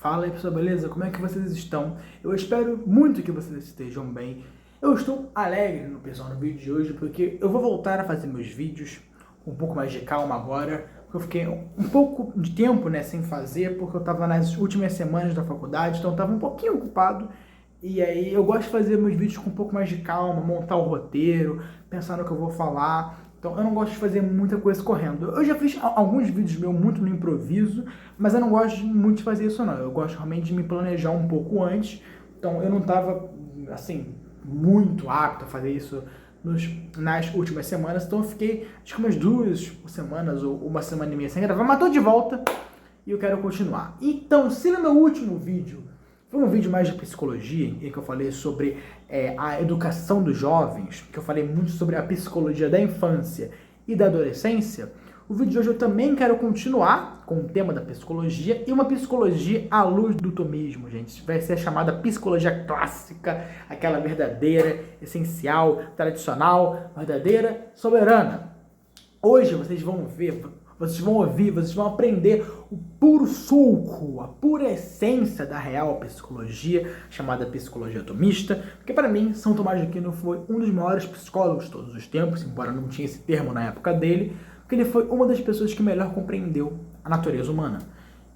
Fala aí pessoal, beleza? Como é que vocês estão? Eu espero muito que vocês estejam bem. Eu estou alegre no vídeo de hoje porque eu vou voltar a fazer meus vídeos com um pouco mais de calma agora, porque eu fiquei um pouco de tempo, sem fazer, porque eu estava nas últimas semanas da faculdade, então eu estava um pouquinho ocupado. E aí eu gosto de fazer meus vídeos com um pouco mais de calma, montar o roteiro, pensar no que eu vou falar. Então eu não gosto de fazer muita coisa correndo. Eu já fiz alguns vídeos meus muito no improviso, mas eu não gosto muito de fazer isso não. Eu gosto realmente de me planejar um pouco antes. Então eu não estava, assim, muito apto a fazer isso nas últimas semanas. Então eu fiquei, acho que umas 2 semanas ou uma semana e meia sem gravar, mas tô de volta e eu quero continuar. Então, se no meu último vídeo foi um vídeo mais de psicologia, em que eu falei sobre a educação dos jovens, que eu falei muito sobre a psicologia da infância e da adolescência, o vídeo de hoje eu também quero continuar com o tema da psicologia e uma psicologia à luz do tomismo, gente. Vai ser a chamada psicologia clássica, aquela verdadeira, essencial, tradicional, verdadeira, soberana. Hoje vocês vão ver, vocês vão ouvir, vocês vão aprender o puro suco, a pura essência da real psicologia, chamada psicologia tomista, porque para mim, São Tomás de Aquino foi um dos maiores psicólogos de todos os tempos, embora não tinha esse termo na época dele, porque ele foi uma das pessoas que melhor compreendeu a natureza humana.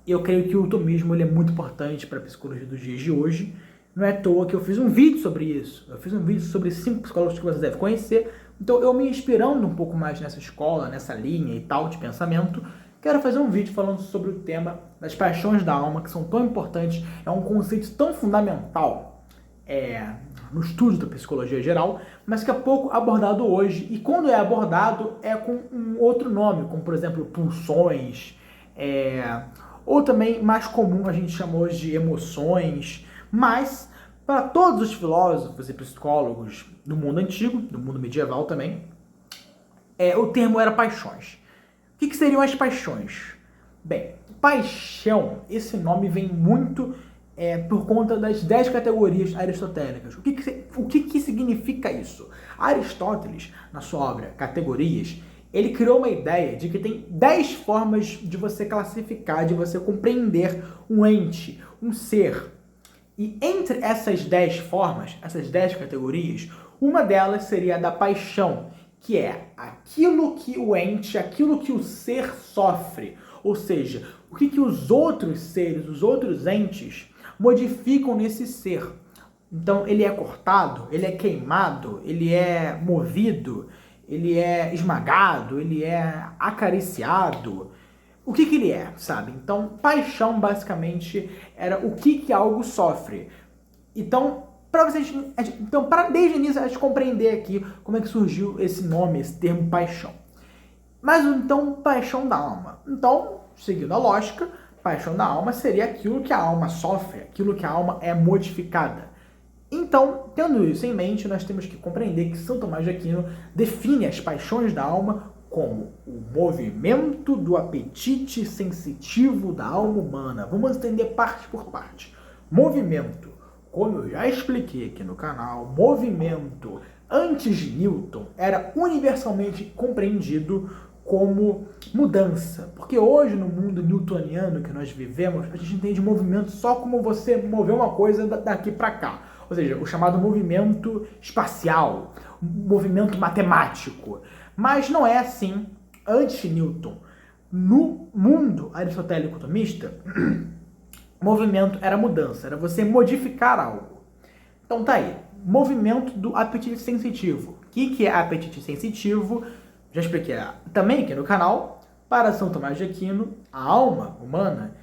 E eu creio que o tomismo ele é muito importante para a psicologia dos dias de hoje. Não é à toa que eu fiz um vídeo sobre isso. Eu fiz um vídeo sobre 5 psicólogos que você deve conhecer. Então, eu me inspirando um pouco mais nessa escola, nessa linha e tal de pensamento, quero fazer um vídeo falando sobre o tema das paixões da alma, que são tão importantes, é um conceito tão fundamental no estudo da psicologia geral, mas que é pouco abordado hoje. E quando é abordado, é com um outro nome, como, por exemplo, pulsões, ou também mais comum a gente chama hoje de emoções, mas para todos os filósofos e psicólogos do mundo antigo, do mundo medieval também, o termo era paixões. O que seriam as paixões? Bem, paixão, esse nome vem muito por conta das 10 categorias aristotélicas. O que significa isso? Aristóteles, na sua obra Categorias, ele criou uma ideia de que tem 10 formas de você classificar, de você compreender um ente, um ser. E entre essas 10 formas, essas 10 categorias, uma delas seria a da paixão, que é aquilo que o ente, aquilo que o ser sofre. Ou seja, o que os outros seres, os outros entes, modificam nesse ser. Então, ele é cortado, ele é queimado, ele é movido, ele é esmagado, ele é acariciado. O que ele é, sabe? Então, paixão, basicamente, era o que algo sofre. Então, desde o início, a gente compreender aqui como é que surgiu esse nome, esse termo paixão. Mas, então, paixão da alma. Então, seguindo a lógica, paixão da alma seria aquilo que a alma sofre, aquilo que a alma é modificada. Então, tendo isso em mente, nós temos que compreender que São Tomás de Aquino define as paixões da alma como o movimento do apetite sensitivo da alma humana. Vamos entender parte por parte. Movimento, como eu já expliquei aqui no canal, movimento antes de Newton era universalmente compreendido como mudança. Porque hoje, no mundo newtoniano que nós vivemos, a gente entende movimento só como você mover uma coisa daqui para cá. Ou seja, o chamado movimento espacial, movimento matemático. Mas não é assim antes de Newton. No mundo aristotélico tomista, movimento era mudança, era você modificar algo. Então tá aí, movimento do apetite sensitivo. O que é apetite sensitivo? Já expliquei também aqui no canal. Para São Tomás de Aquino, a alma humana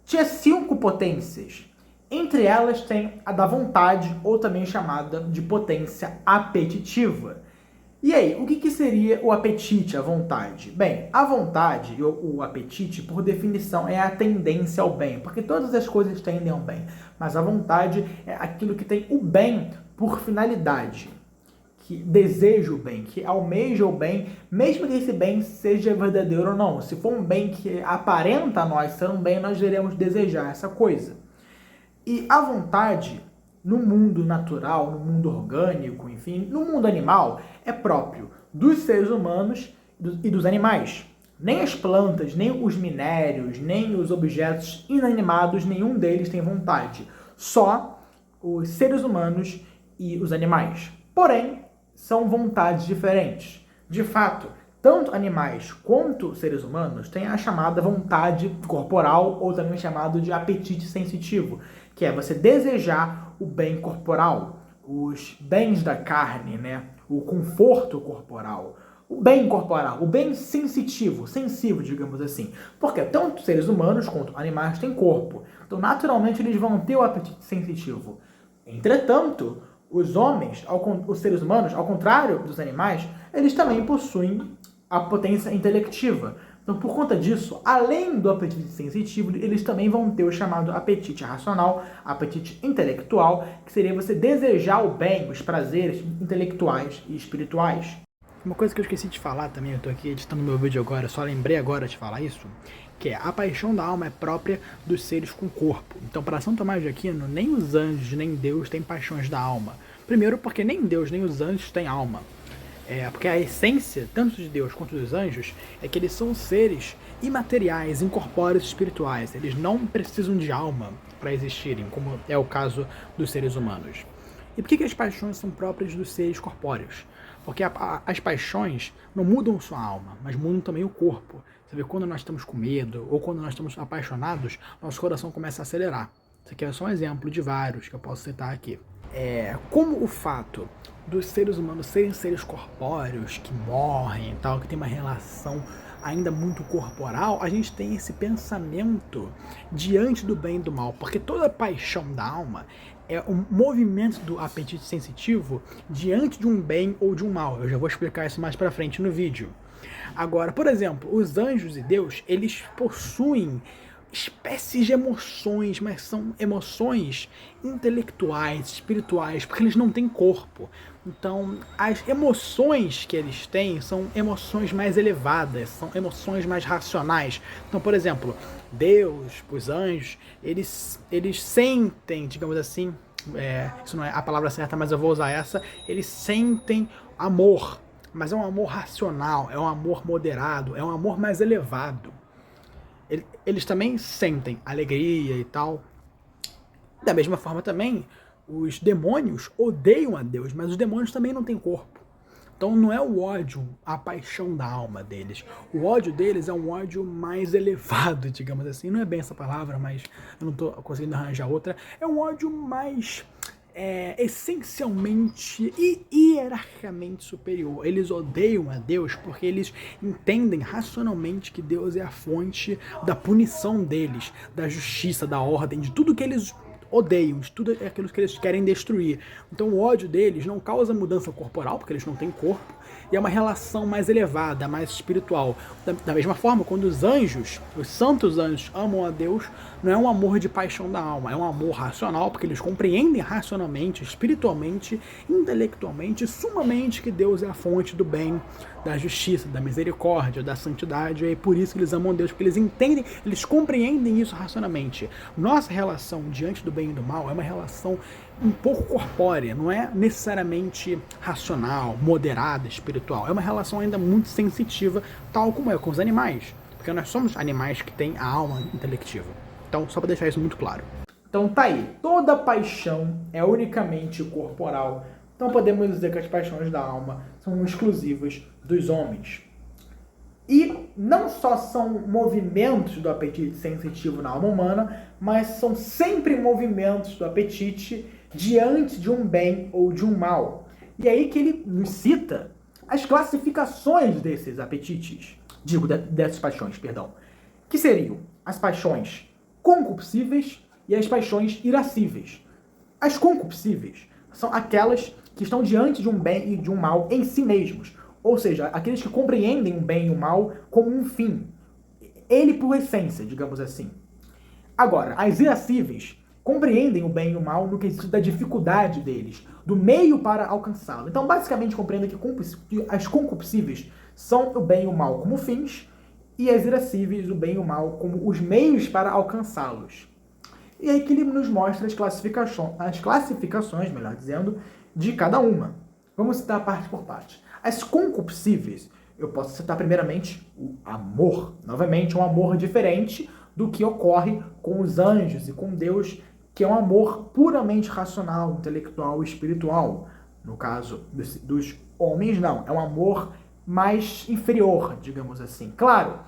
tinha 5 potências. Entre elas tem a da vontade, ou também chamada de potência apetitiva. E aí, o que seria o apetite, a vontade? Bem, a vontade, o apetite, por definição, é a tendência ao bem, porque todas as coisas tendem ao bem, mas a vontade é aquilo que tem o bem por finalidade, que deseja o bem, que almeja o bem, mesmo que esse bem seja verdadeiro ou não. Se for um bem que aparenta a nós ser um bem, nós iremos desejar essa coisa. E a vontade, no mundo natural, no mundo orgânico, enfim, no mundo animal, é próprio dos seres humanos e dos animais. Nem as plantas, nem os minérios, nem os objetos inanimados, nenhum deles tem vontade. Só os seres humanos e os animais. Porém, são vontades diferentes. De fato, tanto animais quanto seres humanos têm a chamada vontade corporal, ou também chamado de apetite sensitivo, que é você desejar o bem corporal, os bens da carne, né? O conforto corporal, o bem corporal, o bem sensível, digamos assim. Porque tanto seres humanos quanto animais têm corpo. Então, naturalmente, eles vão ter o apetite sensitivo. Entretanto, os homens, os seres humanos, ao contrário dos animais, eles também possuem a potência intelectiva. Então, por conta disso, além do apetite sensitivo, eles também vão ter o chamado apetite racional, apetite intelectual, que seria você desejar o bem, os prazeres intelectuais e espirituais. Uma coisa que eu esqueci de falar também, eu tô aqui editando meu vídeo agora, só lembrei agora de falar isso, que é a paixão da alma é própria dos seres com corpo. Então, para São Tomás de Aquino, nem os anjos, nem Deus têm paixões da alma. Primeiro porque nem Deus, nem os anjos têm alma. Porque a essência, tanto de Deus quanto dos anjos, é que eles são seres imateriais, incorpóreos espirituais. Eles não precisam de alma para existirem, como é o caso dos seres humanos. E por que as paixões são próprias dos seres corpóreos? Porque as paixões não mudam sua alma, mas mudam também o corpo. Você vê, quando nós estamos com medo ou quando nós estamos apaixonados, nosso coração começa a acelerar. Isso aqui é só um exemplo de vários que eu posso citar aqui. Como o fato dos seres humanos serem seres corpóreos, que morrem e tal, que tem uma relação ainda muito corporal, a gente tem esse pensamento diante do bem e do mal, porque toda paixão da alma é um movimento do apetite sensitivo diante de um bem ou de um mal. Eu já vou explicar isso mais pra frente no vídeo. Agora, por exemplo, os anjos e Deus, eles possuem espécies de emoções, mas são emoções intelectuais, espirituais, porque eles não têm corpo. Então, as emoções que eles têm são emoções mais elevadas, são emoções mais racionais. Então, por exemplo, Deus, os anjos, eles sentem, digamos assim, isso não é a palavra certa, mas eu vou usar essa, eles sentem amor, mas é um amor racional, é um amor moderado, é um amor mais elevado. Eles também sentem alegria e tal. Da mesma forma também, os demônios odeiam a Deus, mas os demônios também não têm corpo. Então não é o ódio, a paixão da alma deles. O ódio deles é um ódio mais elevado, digamos assim. Não é bem essa palavra, mas eu não estou conseguindo arranjar outra. É um ódio mais essencialmente e hierarquicamente superior. Eles odeiam a Deus porque eles entendem racionalmente que Deus é a fonte da punição deles, da justiça, da ordem, de tudo que eles odeiam, de tudo aquilo que eles querem destruir. Então o ódio deles não causa mudança corporal, porque eles não têm corpo, e é uma relação mais elevada, mais espiritual. Da mesma forma, quando os anjos, os santos anjos, amam a Deus, não é um amor de paixão da alma, é um amor racional, porque eles compreendem racionalmente, espiritualmente, intelectualmente, sumamente que Deus é a fonte do bem, da justiça, da misericórdia, da santidade, e é por isso que eles amam a Deus, porque eles entendem, eles compreendem isso racionalmente. Nossa relação diante do bem e do mal é uma relação um pouco corpórea, não é necessariamente racional, moderada, espiritual. É uma relação ainda muito sensitiva, tal como é com os animais, porque nós somos animais que têm a alma intelectiva. Então, só para deixar isso muito claro. Então tá aí, toda paixão é unicamente corporal. Então podemos dizer que as paixões da alma são exclusivas dos homens. E não só são movimentos do apetite sensitivo na alma humana, mas são sempre movimentos do apetite diante de um bem ou de um mal. E aí que ele nos cita as classificações desses apetites, dessas paixões, perdão, que seriam as paixões concupiscíveis e as paixões irascíveis. As concupiscíveis são aquelas que estão diante de um bem e de um mal em si mesmos, ou seja, aqueles que compreendem o bem e o mal como um fim, ele por essência, digamos assim. Agora, as irascíveis compreendem o bem e o mal no quesito da dificuldade deles, do meio para alcançá-lo. Então, basicamente, compreendem que as concupiscíveis são o bem e o mal como fins, e as irascíveis, o bem e o mal como os meios para alcançá-los. E aí que ele nos mostra as classificações, melhor dizendo, de cada uma. Vamos citar parte por parte. As concupiscíveis Eu posso citar primeiramente o amor. Novamente, um amor diferente do que ocorre com os anjos e com Deus, que é um amor puramente racional, intelectual e espiritual. No caso dos homens, não. É um amor mais inferior, digamos assim. Claro,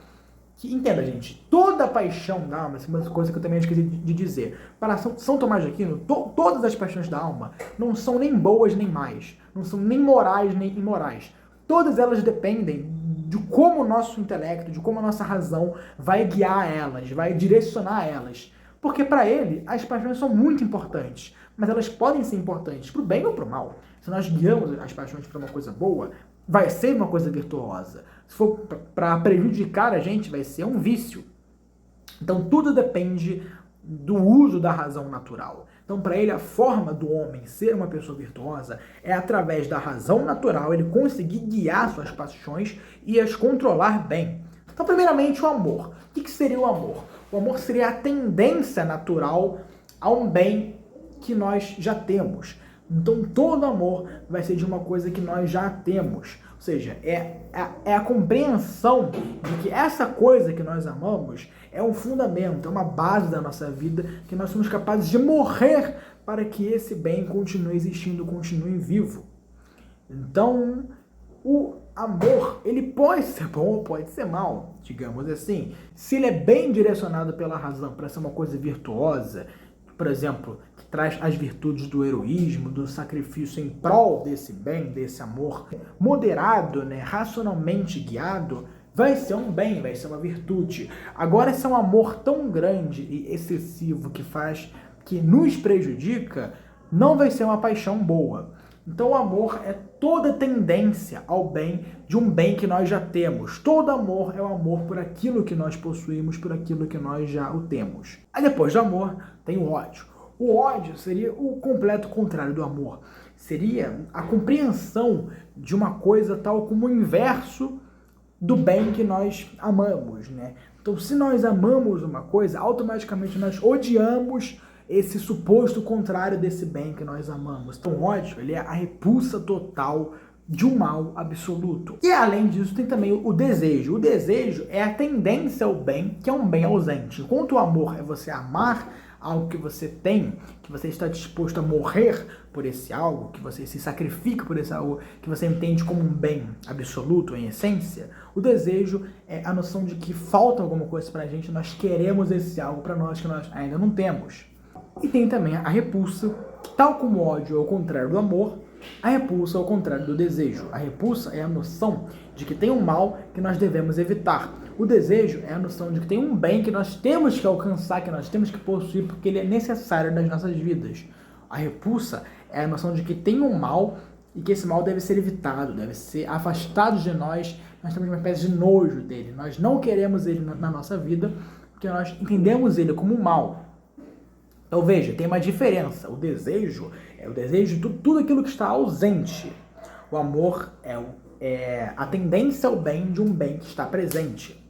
que, entenda, gente, toda paixão da alma, essa é uma coisa que eu também esqueci de dizer. Para São Tomás de Aquino, todas as paixões da alma não são nem boas nem más, não são nem morais nem imorais. Todas elas dependem de como o nosso intelecto, de como a nossa razão vai guiar elas, vai direcionar elas. Porque para ele, as paixões são muito importantes, mas elas podem ser importantes para o bem ou para o mal. Se nós guiamos as paixões para uma coisa boa, vai ser uma coisa virtuosa. Se for para prejudicar a gente, vai ser um vício. Então tudo depende do uso da razão natural. Então, para ele, a forma do homem ser uma pessoa virtuosa é através da razão natural ele conseguir guiar suas paixões e as controlar bem. Então, primeiramente, o amor. O que seria o amor? O amor seria a tendência natural a um bem que nós já temos. Então, todo amor vai ser de uma coisa que nós já temos. Ou seja, é a compreensão de que essa coisa que nós amamos é um fundamento, é uma base da nossa vida, que nós somos capazes de morrer para que esse bem continue existindo, continue vivo. Então, o amor, ele pode ser bom ou pode ser mal, digamos assim. Se ele é bem direcionado pela razão para ser uma coisa virtuosa, por exemplo, que traz as virtudes do heroísmo, do sacrifício em prol desse bem, desse amor, moderado, né, racionalmente guiado, vai ser um bem, vai ser uma virtude. Agora, se é um amor tão grande e excessivo que nos prejudica, não vai ser uma paixão boa. Então o amor é toda tendência ao bem de um bem que nós já temos. Todo amor é o amor por aquilo que nós possuímos, por aquilo que nós já o temos. Aí depois do amor tem o ódio. O ódio seria o completo contrário do amor. Seria a compreensão de uma coisa tal como o inverso do bem que nós amamos, né? Então se nós amamos uma coisa, automaticamente nós odiamos esse suposto contrário desse bem que nós amamos. Então o ódio, ele é a repulsa total de um mal absoluto. E além disso tem também o desejo. O desejo é a tendência ao bem, que é um bem ausente. Enquanto o amor é você amar algo que você tem, que você está disposto a morrer por esse algo, que você se sacrifica por esse algo, que você entende como um bem absoluto em essência, o desejo é a noção de que falta alguma coisa pra gente, nós queremos esse algo pra nós que nós ainda não temos. E tem também a repulsa, que tal como o ódio é o contrário do amor, a repulsa é o contrário do desejo. A repulsa é a noção de que tem um mal que nós devemos evitar. O desejo é a noção de que tem um bem que nós temos que alcançar, que nós temos que possuir, porque ele é necessário nas nossas vidas. A repulsa é a noção de que tem um mal e que esse mal deve ser evitado, deve ser afastado de nós. Nós temos uma espécie de nojo dele. Nós não queremos ele na nossa vida, porque nós entendemos ele como um mal. Então veja, tem uma diferença. O desejo é o desejo de tudo aquilo que está ausente. O amor é a tendência ao bem de um bem que está presente.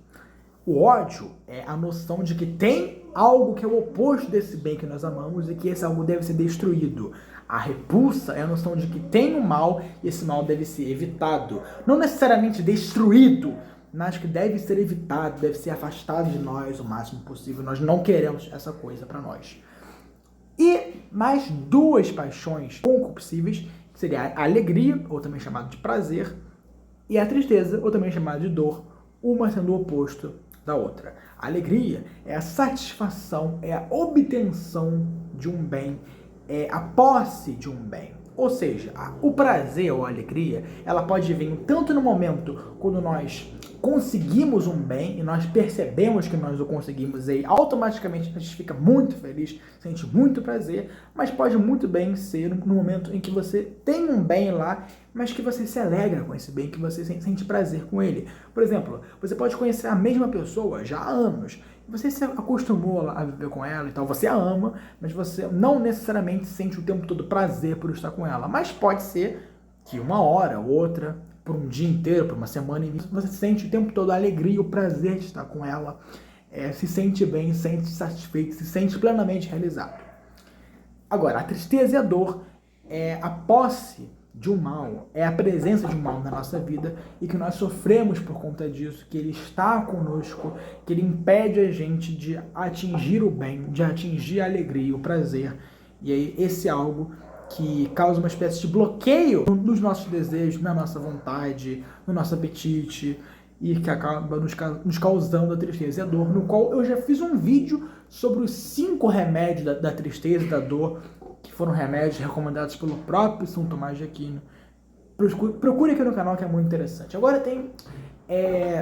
O ódio é a noção de que tem algo que é o oposto desse bem que nós amamos e que esse algo deve ser destruído. A repulsa é a noção de que tem um mal e esse mal deve ser evitado. Não necessariamente destruído, mas que deve ser evitado, deve ser afastado de nós o máximo possível. Nós não queremos essa coisa para nós. E mais duas paixões concupiscíveis, que seria a alegria, ou também chamada de prazer, e a tristeza, ou também chamada de dor, uma sendo o oposto da outra. A alegria é a satisfação, é a obtenção de um bem, é a posse de um bem. Ou seja, o prazer ou a alegria, ela pode vir tanto no momento quando nós conseguimos um bem e nós percebemos que nós o conseguimos e automaticamente a gente fica muito feliz, sente muito prazer, mas pode muito bem ser no momento em que você tem um bem lá, mas que você se alegra com esse bem, que você sente prazer com ele. Por exemplo, você pode conhecer a mesma pessoa já há anos, você se acostumou a viver com ela e tal, você a ama, mas você não necessariamente sente o tempo todo prazer por estar com ela, mas pode ser que uma hora ou outra, por um dia inteiro, por uma semana, você sente o tempo todo a alegria, o prazer de estar com ela, se sente bem, se sente satisfeito, se sente plenamente realizado. Agora, a tristeza e a dor é a posse de um mal, é a presença de um mal na nossa vida e que nós sofremos por conta disso, que ele está conosco, que ele impede a gente de atingir o bem, de atingir a alegria, o prazer. E aí esse é algo que causa uma espécie de bloqueio nos nossos desejos, na nossa vontade, no nosso apetite, e que acaba nos causando a tristeza e a dor, no qual eu já fiz um vídeo sobre os 5 remédios da tristeza e da dor, que foram remédios recomendados pelo próprio São Tomás de Aquino. Procure aqui no canal, que é muito interessante. Agora tem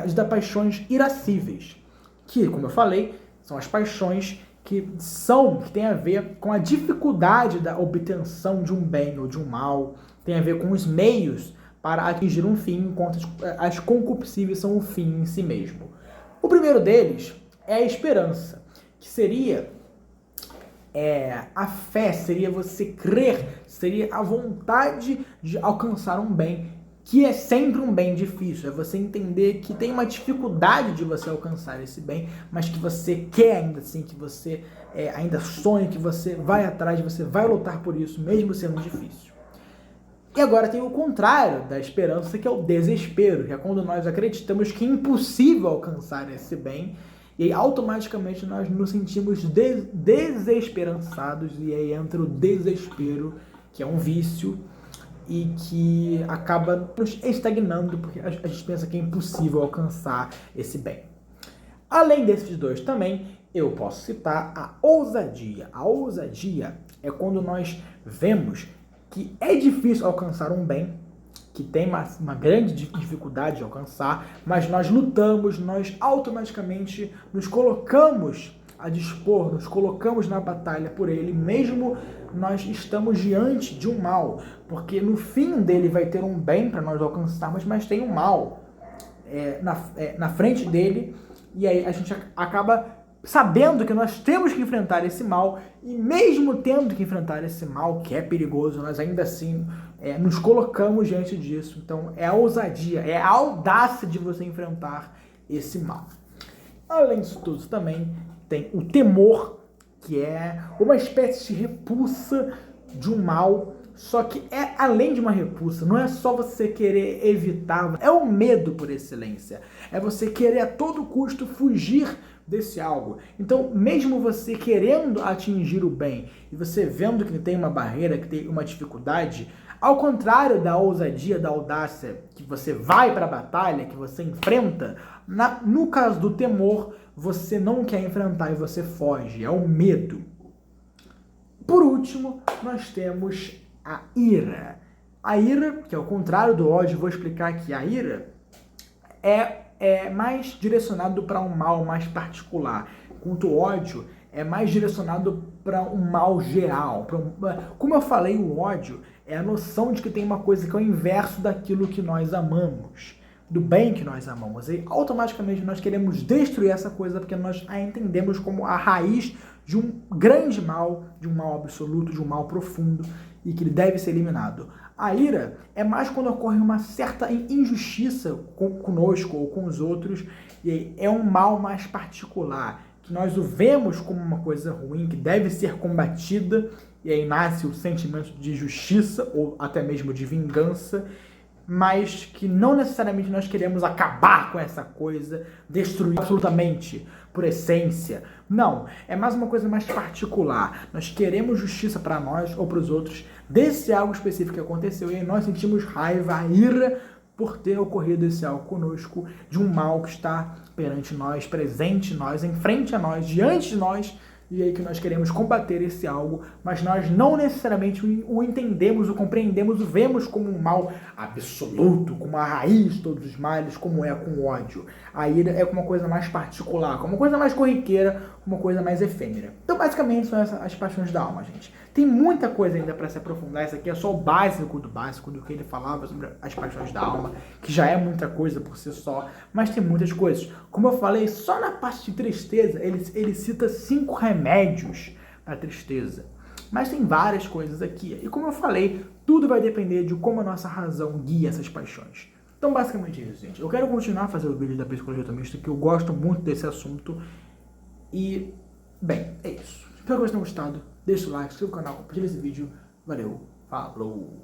as das paixões irascíveis, que, como eu falei, são as paixões que tem a ver com a dificuldade da obtenção de um bem ou de um mal, tem a ver com os meios para atingir um fim, enquanto as concupiscíveis são o fim em si mesmo. O primeiro deles é a esperança, que seria a fé, seria você crer, seria a vontade de alcançar um bem, que é sempre um bem difícil. É você entender que tem uma dificuldade de você alcançar esse bem, mas que você quer ainda assim, que você ainda sonha, que você vai atrás, você vai lutar por isso, mesmo sendo difícil. E agora tem o contrário da esperança, que é o desespero, que é quando nós acreditamos que é impossível alcançar esse bem, e aí automaticamente nós nos sentimos desesperançados, e aí entra o desespero, que é um vício, e que acaba nos estagnando, porque a gente pensa que é impossível alcançar esse bem. Além desses dois também, eu posso citar a ousadia. A ousadia é quando nós vemos que é difícil alcançar um bem, que tem uma grande dificuldade de alcançar, mas nós lutamos, nós automaticamente nos colocamos a dispor, nos colocamos na batalha por ele, mesmo nós estamos diante de um mal, porque no fim dele vai ter um bem para nós alcançarmos, mas tem um mal na frente dele, e aí a gente acaba sabendo que nós temos que enfrentar esse mal, e mesmo tendo que enfrentar esse mal, que é perigoso, nós ainda assim nos colocamos diante disso. Então é a ousadia, é a audácia de você enfrentar esse mal. Além disso tudo também tem o temor, que é uma espécie de repulsa de um mal, só que é além de uma repulsa, não é só você querer evitar, é o medo por excelência, é você querer a todo custo fugir desse algo. Então, mesmo você querendo atingir o bem e você vendo que tem uma barreira, que tem uma dificuldade, ao contrário da ousadia, da audácia, que você vai para a batalha, que você enfrenta, no caso do temor, você não quer enfrentar e você foge, é o medo. Por último, nós temos a ira. A ira, que é o contrário do ódio, vou explicar aqui. A ira é mais direcionado para um mal mais particular, enquanto o ódio é mais direcionado para um mal geral. Como eu falei, o ódio é a noção de que tem uma coisa que é o inverso daquilo que nós amamos, do bem que nós amamos. E automaticamente nós queremos destruir essa coisa porque nós a entendemos como a raiz de um grande mal, de um mal absoluto, de um mal profundo e que ele deve ser eliminado. A ira é mais quando ocorre uma certa injustiça conosco ou com os outros, e é um mal mais particular, que nós o vemos como uma coisa ruim, que deve ser combatida, e aí nasce o sentimento de justiça ou até mesmo de vingança, mas que não necessariamente nós queremos acabar com essa coisa, destruir absolutamente, por essência. Não, é mais uma coisa mais particular. Nós queremos justiça para nós ou para os outros desse algo específico que aconteceu, e aí nós sentimos raiva, ira por ter ocorrido esse algo conosco, de um mal que está perante nós, presente em nós, em frente a nós, diante de nós, e aí que nós queremos combater esse algo, mas nós não necessariamente o entendemos, o compreendemos, o vemos como um mal absoluto, como a raiz de todos os males, como é com o ódio. A ira é uma coisa mais particular, como uma coisa mais corriqueira, uma coisa mais efêmera. Então, basicamente, são essas as paixões da alma, gente. Tem muita coisa ainda para se aprofundar, isso aqui é só o básico do que ele falava sobre as paixões da alma, que já é muita coisa por si só, mas tem muitas coisas. Como eu falei, só na parte de tristeza, ele cita 5 remédios para tristeza. Mas tem várias coisas aqui. E como eu falei, tudo vai depender de como a nossa razão guia essas paixões. Então, basicamente é isso, gente. Eu quero continuar a fazer o vídeo da psicologia atomista, que eu gosto muito desse assunto. E, bem, é isso. Espero que vocês tenham gostado. Deixa o like, se inscreva no canal, compartilha esse vídeo. Valeu, falou!